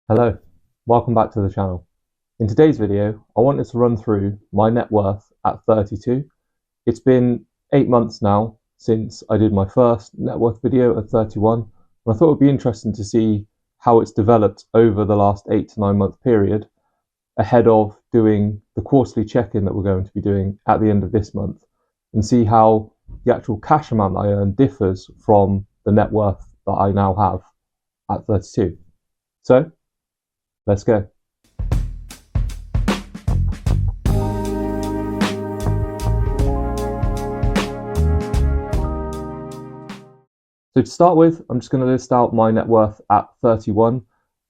Hello, welcome back to the channel. In today's video, I wanted to run through my net worth at 32. It's been 8 months now since I did my first net worth video at 31, and I thought it would be interesting to see how it's developed over the last 8 to 9 month period ahead of doing the quarterly check-in that we're going to be doing at the end of this month, and see how the actual cash amount that I earn differs from the net worth that I now have at 32. So, let's go. So to start with, I'm just going to list out my net worth at 31.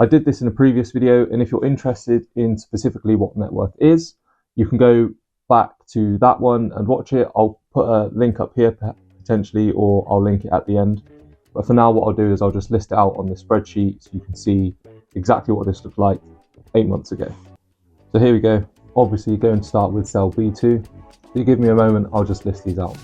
I did this in a previous video, and if you're interested in specifically what net worth is, you can go back to that one and watch it. I'll put a link up here potentially, or I'll link it at the end. But for now, what I'll do is I'll just list it out on the spreadsheet so you can see exactly what this looked like 8 months ago. So here we go. Obviously, going to start with cell B2. If you give me a moment, I'll just list these out.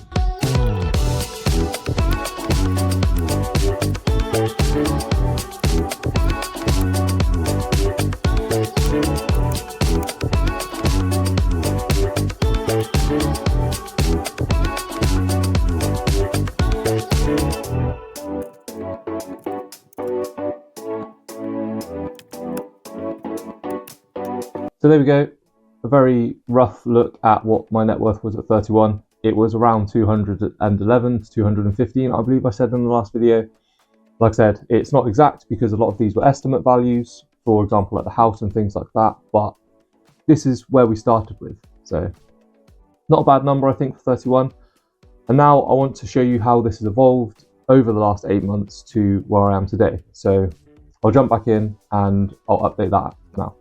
So there we go, a very rough look at what my net worth was at 31. It was around 211 to 215, I believe I said in the last video. Like I said, it's not exact because a lot of these were estimate values, for example, at the house and things like that, but this is where we started with. So not a bad number, I think, for 31. And now I want to show you how this has evolved over the last 8 months to where I am today. So I'll jump back in and I'll update that now.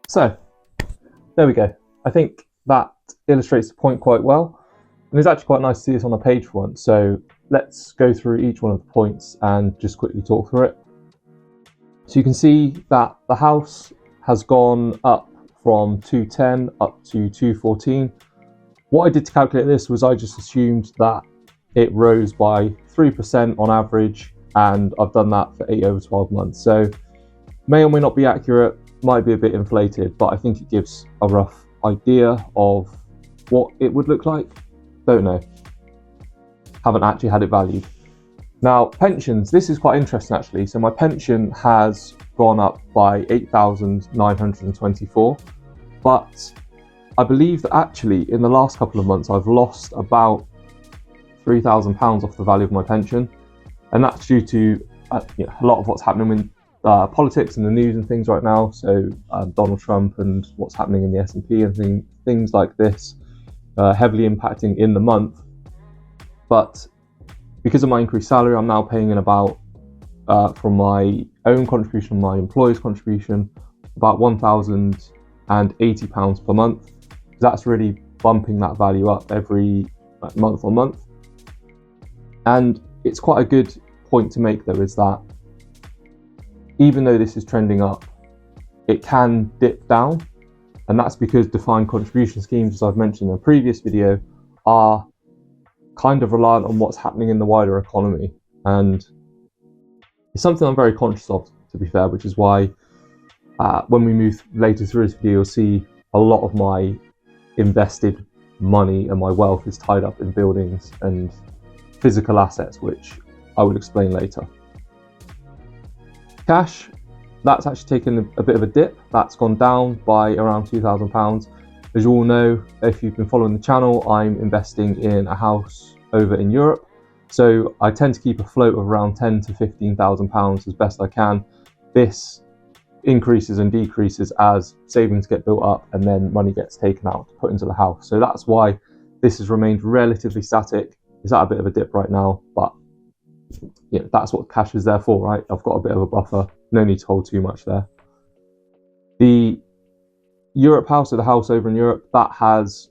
So there we go. I think that illustrates the point quite well. And it's actually quite nice to see this on a page for once. So let's go through each one of the points and just quickly talk through it. So you can see that the house has gone up from 210 up to 214. What I did to calculate this was I just assumed that it rose by 3% on average, and I've done that for 8 over 12 months. So may or may not be accurate, might be a bit inflated, but I think it gives a rough idea of what it would look like. Don't know. Haven't actually had it valued. Now, pensions, this is quite interesting actually. So my pension has gone up by 8,924, but I believe that actually in the last couple of months I've lost about £3,000 off the value of my pension, and that's due to a lot of what's happening in politics and the news and things right now. So Donald Trump and what's happening in the S&P and things like this heavily impacting in the month. But because of my increased salary, I'm now paying in about, from my own contribution, my employer's contribution, about £1,080 per month. That's really bumping that value up every month on month. And it's quite a good point to make though, is that even though this is trending up, it can dip down, and that's because defined contribution schemes, as I've mentioned in a previous video, are kind of reliant on what's happening in the wider economy, and it's something I'm very conscious of, to be fair, which is why when we move later through this video, you'll see a lot of my invested money and my wealth is tied up in buildings and physical assets, which I will explain later. Cash, that's actually taken a bit of a dip. That's gone down by around £2,000. As you all know, if you've been following the channel, I'm investing in a house over in Europe. So I tend to keep a float of around £10,000 to £15,000 as best I can. This increases and decreases as savings get built up and then money gets taken out to put into the house. So that's why this has remained relatively static. It's at a bit of a dip right now, but yeah, that's what cash is there for, right? I've got a bit of a buffer, no need to hold too much there. The Europe house, or the house over in Europe, that has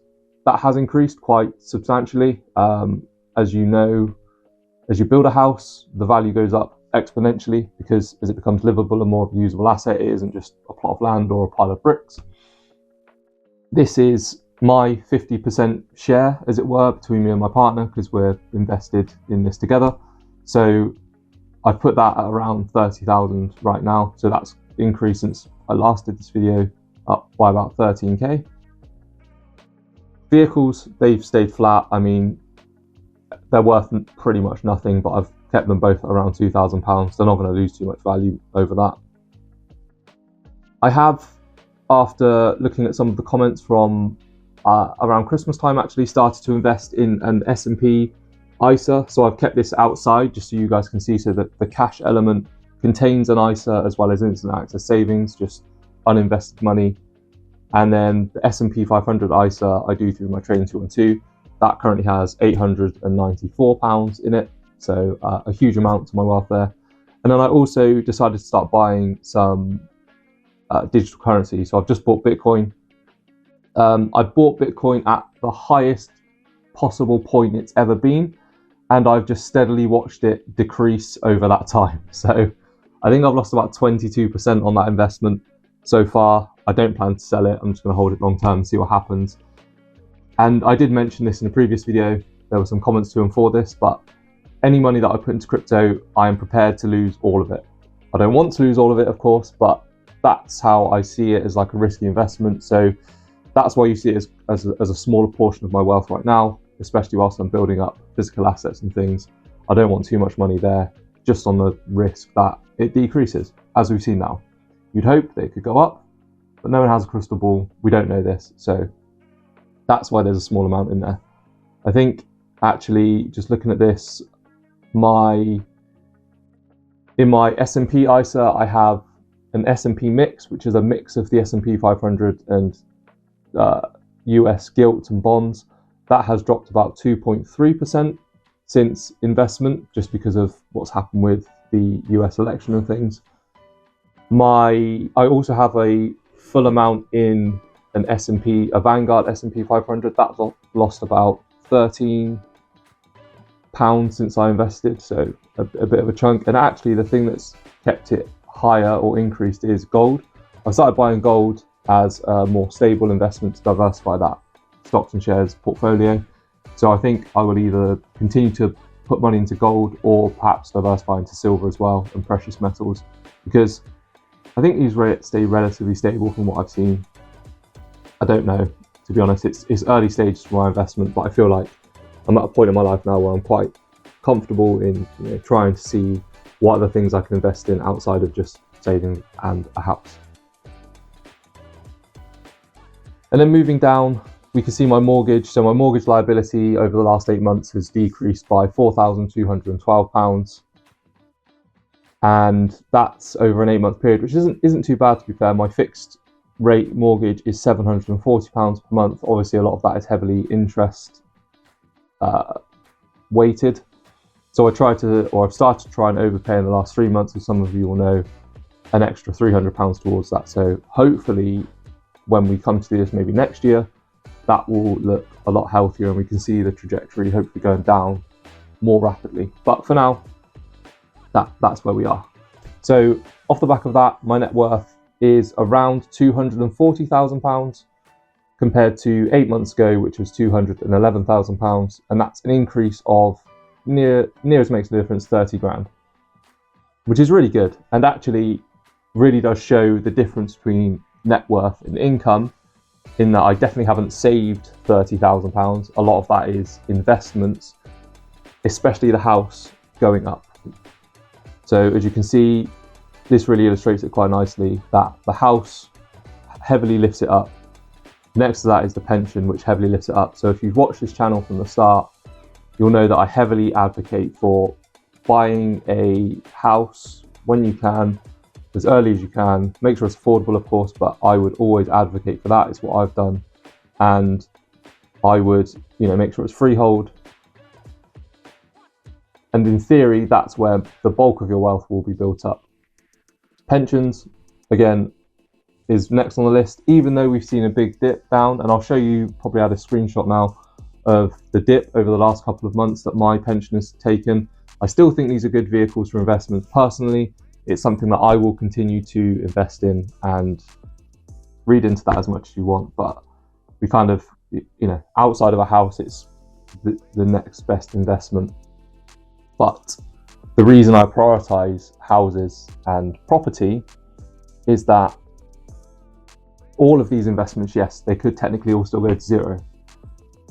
increased quite substantially. As you know, as you build a house, the value goes up exponentially because as it becomes livable and more of a usable asset, it isn't just a plot of land or a pile of bricks. This is my 50% share, as it were, between me and my partner, because we're invested in this together. So I've put that at around 30,000 right now. So that's increased since I last did this video, up by about 13k. Vehicles, they've stayed flat. I mean, they're worth pretty much nothing, but I've kept them both at around £2,000. They're not going to lose too much value over that. I have, after looking at some of the comments from around Christmas time, actually started to invest in an S&P ISA. So I've kept this outside just so you guys can see, so that the cash element contains an ISA as well as instant access savings, just uninvested money. And then the S&P 500 ISA I do through my Trading 212. That currently has £894 in it, so a huge amount to my wealth there. And then I also decided to start buying some digital currency. So I've just bought Bitcoin. I bought Bitcoin at the highest possible point it's ever been, and I've just steadily watched it decrease over that time. So I think I've lost about 22% on that investment so far. I don't plan to sell it. I'm just going to hold it long term and see what happens. And I did mention this in a previous video. There were some comments to and for this, but any money that I put into crypto, I am prepared to lose all of it. I don't want to lose all of it, of course, but that's how I see it, as like a risky investment. So that's why you see it as a smaller portion of my wealth right now, especially whilst I'm building up physical assets and things. I don't want too much money there, just on the risk that it decreases, as we've seen now. You'd hope that it could go up, but no one has a crystal ball. We don't know this, so that's why there's a small amount in there. I think actually, just looking at this, in my S&P ISA, I have an S&P mix, which is a mix of the S&P 500 and US gilts and bonds. That has dropped about 2.3% since investment, just because of what's happened with the US election and things. I also have a full amount in a Vanguard S&P 500. That's lost about £13 since I invested, so a bit of a chunk. And actually the thing that's kept it higher or increased is gold. I started buying gold as a more stable investment to diversify that stocks and shares portfolio. So I think I will either continue to put money into gold or perhaps diversify into silver as well and precious metals, because I think these rates stay relatively stable from what I've seen. I don't know, to be honest. It's early stages for my investment, but I feel like I'm at a point in my life now where I'm quite comfortable in trying to see what other things I can invest in outside of just saving and a house. And then moving down, we can see my mortgage. So my mortgage liability over the last 8 months has decreased by £4,212. And that's over an 8-month period, which isn't too bad, to be fair. My fixed rate mortgage is £740 per month. Obviously, a lot of that is heavily interest weighted. So I've started to try and overpay in the last 3 months, as some of you will know, an extra £300 towards that. So hopefully, when we come to do this maybe next year, that will look a lot healthier and we can see the trajectory hopefully going down more rapidly. But for now, that's where we are. So off the back of that, my net worth is around £240,000 compared to 8 months ago, which was £211,000. And that's an increase of near as makes a difference, 30 grand, which is really good. And actually really does show the difference between net worth and income, in that I definitely haven't saved £30,000. A lot of that is investments, especially the house going up. So as you can see, this really illustrates it quite nicely, that the house heavily lifts it up. Next to that is the pension, which heavily lifts it up. So if you've watched this channel from the start, you'll know that I heavily advocate for buying a house when you can, as early as you can. Make sure it's affordable, of course, but I would always advocate for that. It's what I've done. And I would, make sure it's freehold. And in theory, that's where the bulk of your wealth will be built up. Pensions, again, is next on the list, even though we've seen a big dip down. And I'll show you, probably add a screenshot now of the dip over the last couple of months that my pension has taken. I still think these are good vehicles for investments. Personally, it's something that I will continue to invest in, and read into that as much as you want. But we kind of, outside of a house, it's the next best investment. But the reason I prioritize houses and property is that all of these investments, yes, they could technically all still go to zero.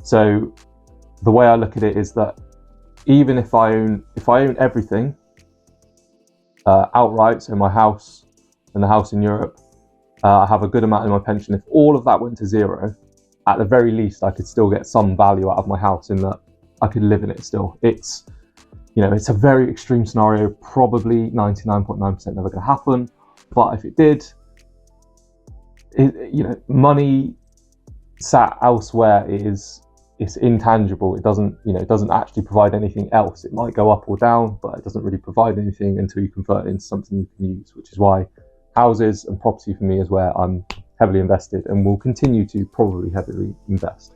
So the way I look at it is that even if I own everything outright, so my house and the house in Europe, I have a good amount in my pension. If all of that went to zero, at the very least, I could still get some value out of my house, in that I could live in it still. It's a very extreme scenario, probably 99.9% never going to happen. But if it did, money sat elsewhere it's intangible. It doesn't actually provide anything else. It might go up or down, but it doesn't really provide anything until you convert it into something you can use, which is why houses and property for me is where I'm heavily invested and will continue to probably heavily invest.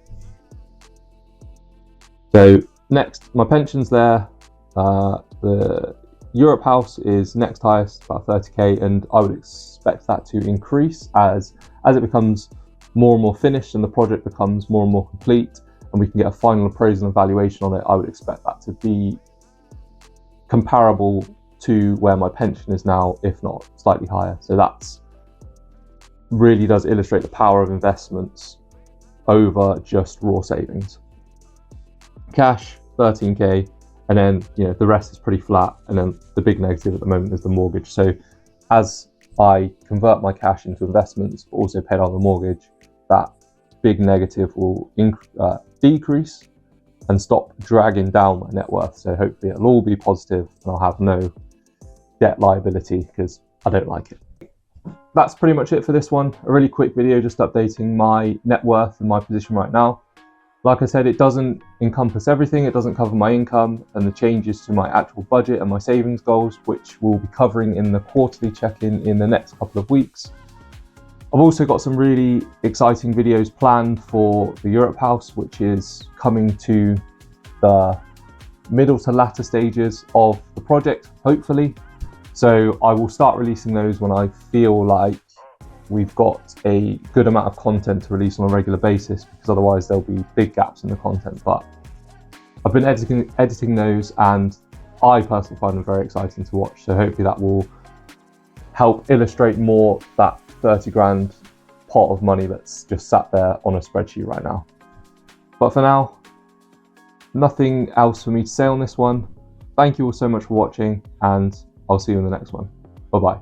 So next, my pension's there. The Europe house is next highest, about 30k, and I would expect that to increase as it becomes more and more finished and the project becomes more and more complete, and we can get a final appraisal and valuation on it. I would expect that to be comparable to where my pension is now, if not slightly higher. So that's really does illustrate the power of investments over just raw savings. Cash, 13k, and then the rest is pretty flat, and then the big negative at the moment is the mortgage. So as I convert my cash into investments, but also pay down the mortgage, that big negative will decrease and stop dragging down my net worth. So hopefully it'll all be positive and I'll have no debt liability, because I don't like it. That's pretty much it for this one. A really quick video just updating my net worth and my position right now. Like I said, it doesn't encompass everything. It doesn't cover my income and the changes to my actual budget and my savings goals, which we'll be covering in the quarterly check-in in the next couple of weeks. I've also got some really exciting videos planned for the Europe house, which is coming to the middle to latter stages of the project, hopefully. So I will start releasing those when I feel like we've got a good amount of content to release on a regular basis, because otherwise there'll be big gaps in the content. But I've been editing those, and I personally find them very exciting to watch. So hopefully that will help illustrate more that 30 grand pot of money that's just sat there on a spreadsheet right now. But for now, nothing else for me to say on this one. Thank you all so much for watching, and I'll see you in the next one. Bye-bye.